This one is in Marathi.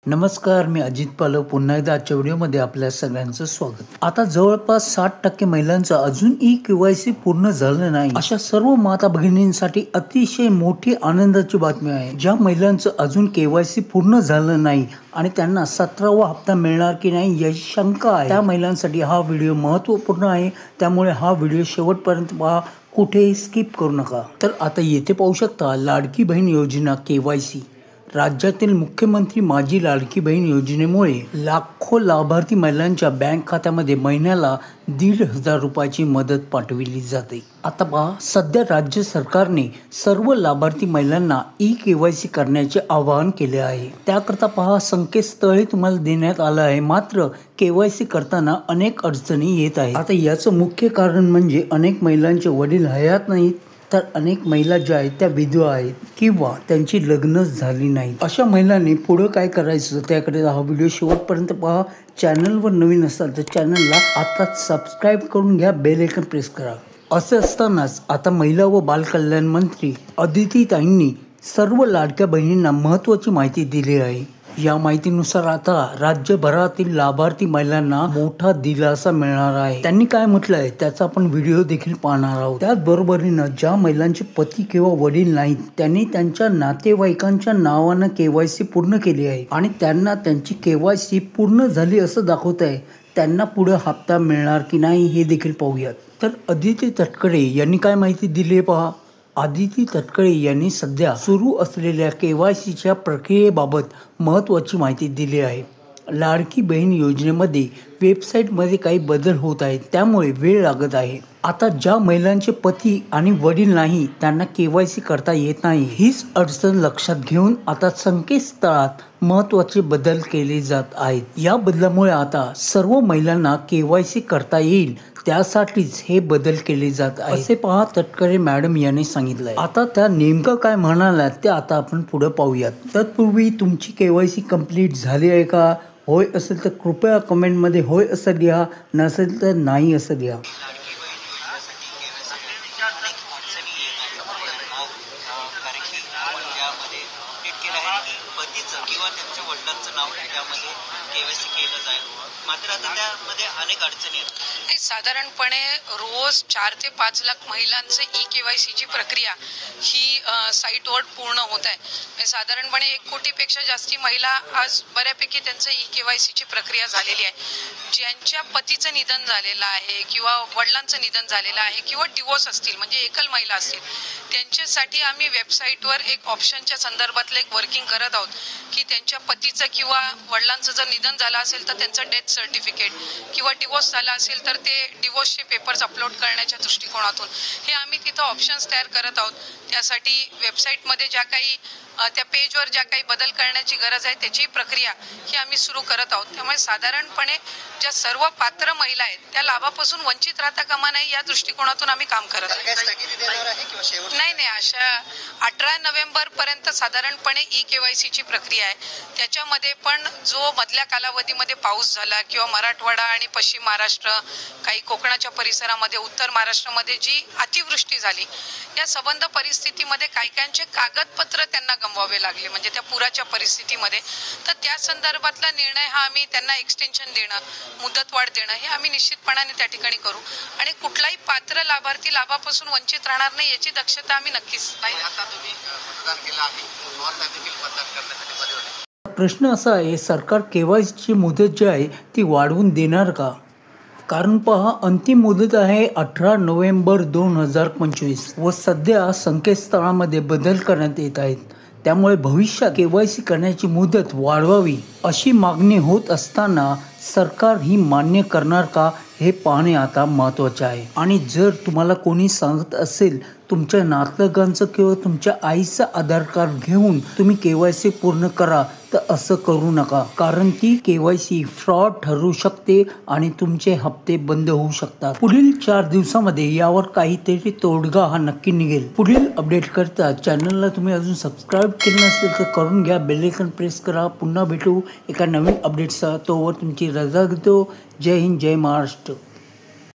नमस्कार, मी अजित पालव पुन्हा एकदा आजच्या व्हिडिओमध्ये आपल्या सगळ्यांचं स्वागत। आता जवळपास 60% महिलांचं अजून KYC पूर्ण झालं नाही, अशा सर्व माता भगिनींसाठी अतिशय मोठी आनंदाची बातमी आहे। ज्या महिलांचं अजून KYC पूर्ण झालं नाही आणि त्यांना 17वा हप्ता मिळणार की नाही याची शंका आहे, त्या महिलांसाठी हा व्हिडिओ महत्त्वपूर्ण आहे। त्यामुळे हा व्हिडिओ शेवटपर्यंत पहा, कुठेही स्किप करू नका। तर आता येथे पाहू शकता, लाडकी बहीण योजना KYC राज्यातील मुख्यमंत्री माझी लाडकी बहीण योजनेमुळे लाखो लाभार्थी महिलांच्या बँक खात्यामध्ये महिन्याला 1,500 रुपयाची मदत पाठविली जाते। आता पहा, सध्या राज्य सरकारने सर्व लाभार्थी महिलांना KYC करण्याचे आवाहन केले आहे। त्याकरता पहा, संकेतस्थळ तुम्हाला देण्यात आलं आहे, मात्र KYC करताना अनेक अडचणी येत आहेत। आता याचं मुख्य कारण म्हणजे अनेक महिलांचे वडील हयात नाहीत, तर अनेक महिला ज्या आहेत त्या विधवा आहेत किंवा त्यांची लग्नच झाली नाहीत। अशा महिलांनी पुढे काय करायचं त्याकडे हा व्हिडिओ शेवटपर्यंत पहा। चॅनलवर नवीन असाल तर चॅनलला आताच सबस्क्राईब करून घ्या, बेल आयकॉन प्रेस करा। असं असतानाच आता महिला व बालकल्याण मंत्री अदिती ताईंनी सर्व लाडक्या बहिणींना महत्त्वाची माहिती दिली आहे। या माहितीनुसार आता राज्यभरातील लाभार्थी महिलांना मोठा दिलासा मिळणार आहे। त्यांनी काय म्हटलंय त्याचा आपण व्हिडिओ देखील पाहणार आहोत। त्याचबरोबरीनं ज्या महिलांचे पती किंवा वडील नाहीत त्यांनी त्यांच्या नातेवाईकांच्या नावानं KYC पूर्ण केली आहे आणि त्यांना त्यांची KYC पूर्ण झाली असं दाखवत आहे, त्यांना पुढे हप्ता मिळणार की नाही हे देखील पाहूयात। तर अदिती तटकरे यांनी काय माहिती दिली आहे पहा। अदिती तटकरे यांनी सध्या सुरू असलेल्या KYCच्या प्रक्रियेबाबत महत्त्वाची माहिती दिली आहे। लाडकी बहीण योजनेमध्ये वेबसाईटमध्ये काही बदल होत आहेत, त्यामुळे वेळ लागत आहे। आता ज्या महिलांचे पती आणि वडील नाही त्यांना KYC करता येत नाही, हीच अडचण लक्षात घेऊन आता संकेतस्थळात महत्त्वाचे बदल केले जात आहेत। या बदलामुळे आता सर्व महिलांना KYC करता येईल, त्यासाठीच हे बदल केले जात आहेत असे पहा तटकरे मॅडम यांनी सांगितलंय। आता त्या नेमकं काय म्हणाल्या ते आता आपण पुढे पाहूयात। तत्पूर्वी तुमची KYC कंप्लीट झाली आहे का? होय असेल तर कृपया कमेंटमध्ये होय असं लिहा, नसेल तर नाही असं लिहा। पतीचं किंवा त्यांच्या वडिलांचं नाव त्यामध्ये KYC केलं जाईल, मात्र आता त्यामध्ये अनेक अडचणी आहेत। साधारणपणे रोज 4 ते 5 लाख महिलांचे KYC ची प्रक्रिया ही साईटवर पूर्ण होत आहे। साधारणपणे 1 कोटीपेक्षा जास्ती महिला आज बऱ्यापैकी त्यांचं KYC ची प्रक्रिया झालेली आहे। ज्यांच्या पतीचं निधन झालेलं आहे किंवा वडिलांचं निधन झालेलं आहे किंवा डिवोर्स असतील म्हणजे एकल महिला असतील, त्यांच्यासाठी आम्ही वेबसाईटवर एक ऑप्शनच्या संदर्भातलं एक वर्किंग करत आहोत की त्यांच्या पतीचं किंवा वडिलांचं जर निधन झालं असेल तर त्यांचं डेथ सर्टिफिकेट किंवा डिवोर्स झाला असेल तर ते डिवोर्सचे पेपर्स अपलोड करण्याच्या दृष्टिकोनातून हे आम्ही तिथं ऑप्शन्स तयार करत आहोत। त्यासाठी वेबसाईटमध्ये ज्या काही त्या पेजवर ज्या काही बदल करण्याची गरज आहे त्याची प्रक्रिया ही आम्ही सुरू करत आहोत। त्यामुळे साधारणपणे ज्या सर्व पात्र महिला आहेत त्या लाभापासून वंचित राहता कामा नये या दृष्टिकोनातून आम्ही काम करत आहोत। नाही, अशा 18 नोव्हेंबर पर्यंत साधारणपणे KYC ची प्रक्रिया आहे। त्याच्यामध्ये पण जो मधल्या कालावधीमध्ये पाऊस झाला किंवा मराठवाडा आणि पश्चिम महाराष्ट्र, काही कोकणाच्या परिसरामध्ये, उत्तर महाराष्ट्रामध्ये जी अतिवृष्टी झाली, या संबंध परिस्थितीमध्ये कायकांचे कागदपत्र त्यांना गमवावे लागले म्हणजे त्या पुराच्या परिस्थितीमध्ये, तर त्या संदर्भातला निर्णय हा आम्ही त्यांना एक्सटेन्शन देणं, मुदतवाढ देणं हे आम्ही निश्चितपणाने त्या ठिकाणी करू आणि कुठलाही पात्र लाभार्थी लाभापासून वंचित राहणार नाही याची दक्षता आम्ही नक्कीच प्रश्न असा आहे, सरकार KYC ची मुदत जी आहे ती वाढवून देणार का? कारण पहा, अंतिम मुदत आहे 18 नोव्हेंबर 2025 व सध्या संकेतस्थळामध्ये बदल करण्यात येत आहेत। त्यामुळे भविष्यात KYC करण्याची मुदत वाढवावी अशी मागणी होत असताना सरकार ही मान्य करणार का हे पाहणे आता महत्त्वाचे आहे। आणि जर तुम्हाला कोणी सांगत असेल तुमच्या नातलगांचं किंवा तुमच्या आईचं आधार कार्ड घेऊन तुम्ही KYC पूर्ण करा, तर असं करू नका, कारण ती KYC फ्रॉड ठरू शकते आणि तुमचे हप्ते बंद होऊ शकतात। पुढील 4 दिवसामध्ये यावर काहीतरी तोडगा हा नक्की निघेल। पुढील अपडेट करता चॅनलला तुम्ही अजून सबस्क्राईब केलं नसेल तर करून घ्या, बेल आयकॉन प्रेस करा। पुन्हा भेटू एका नवीन अपडेटसह, तोवर तुमची रजा घेतो। जय हिंद, जय महाराष्ट्र।